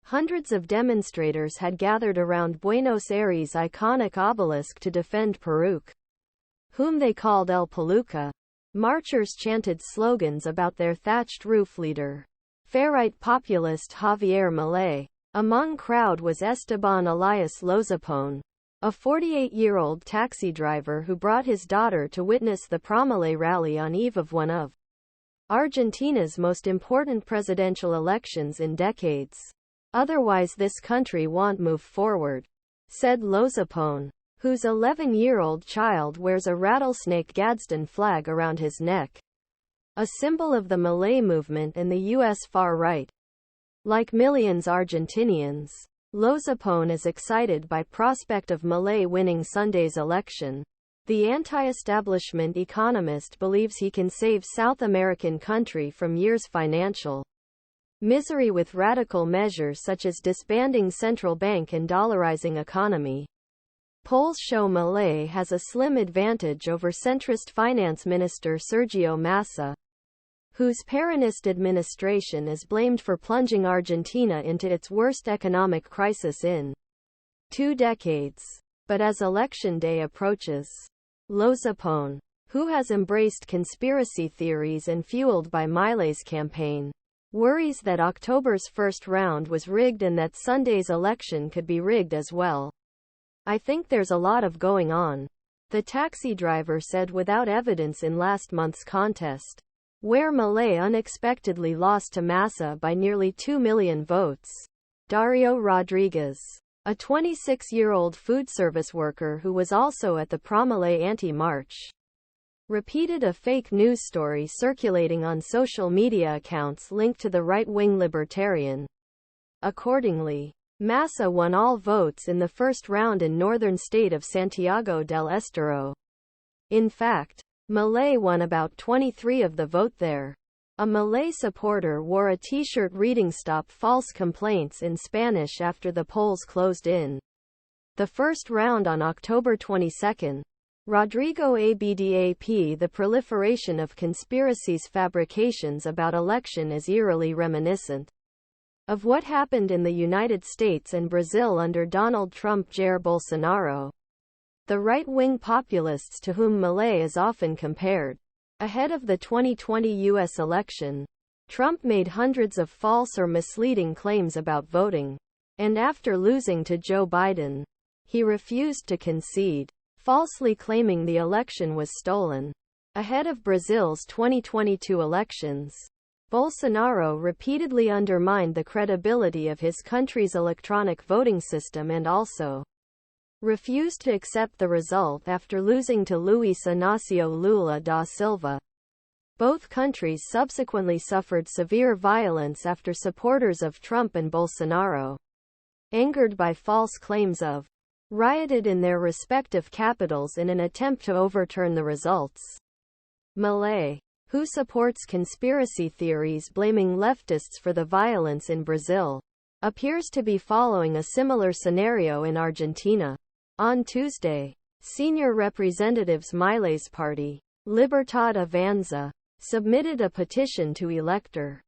Hundreds of demonstrators had gathered around Buenos Aires' iconic obelisk to defend Peruque, whom they called El Peluca. Marchers chanted slogans about their thatched roof leader, far-right populist Javier Milei. Among crowd was Esteban Elias Lozapone, a 48-year-old taxi driver who brought his daughter to witness the pro-Milei rally on eve of one of Argentina's most important presidential elections in decades. Otherwise this country won't move forward, said Lozapone, whose 11-year-old child wears a rattlesnake Gadsden flag around his neck, a symbol of the Milei movement and the U.S. far right. Like millions Argentinians, Lozapone is excited by prospect of Milei winning Sunday's election. The anti-establishment economist believes he can save South American country from years' financial misery with radical measures such as disbanding central bank and dollarizing economy. Polls show Milei has a slim advantage over centrist finance minister Sergio Massa, whose Peronist administration is blamed for plunging Argentina into its worst economic crisis in 2 decades. But as election day approaches, Lozapone, who has embraced conspiracy theories and fueled by Milei's campaign, worries that October's first round was rigged and that Sunday's election could be rigged as well. I think there's a lot of going on, the taxi driver said without evidence in last month's contest, where Milei unexpectedly lost to Massa by nearly 2 million votes. Dario Rodriguez, a 26-year-old food service worker who was also at the pro-Milei anti-march, repeated a fake news story circulating on social media accounts linked to the right-wing libertarian. Accordingly, Massa won all votes in the first round in northern state of Santiago del Estero. In fact, Milei won about 23% of the vote there. A Milei supporter wore a t-shirt reading "Stop False Complaints" in Spanish after the polls closed in the first round on October 22. Rodrigo Abdap: the proliferation of conspiracies fabrications about election is eerily reminiscent of what happened in the United States and Brazil under Donald Trump Jair Bolsonaro, the right-wing populists to whom Milei is often compared. Ahead of the 2020 U.S. election, Trump made hundreds of false or misleading claims about voting, and after losing to Joe Biden, he refused to concede, falsely claiming the election was stolen. Ahead of Brazil's 2022 elections, Bolsonaro repeatedly undermined the credibility of his country's electronic voting system and also refused to accept the result after losing to Luiz Inácio Lula da Silva. Both countries subsequently suffered severe violence after supporters of Trump and Bolsonaro, angered by false claims of rioted in their respective capitals in an attempt to overturn the results. Milei, who supports conspiracy theories blaming leftists for the violence in Brazil, appears to be following a similar scenario in Argentina. On Tuesday, senior representatives Milei's party, Libertad Avanza, submitted a petition to Elector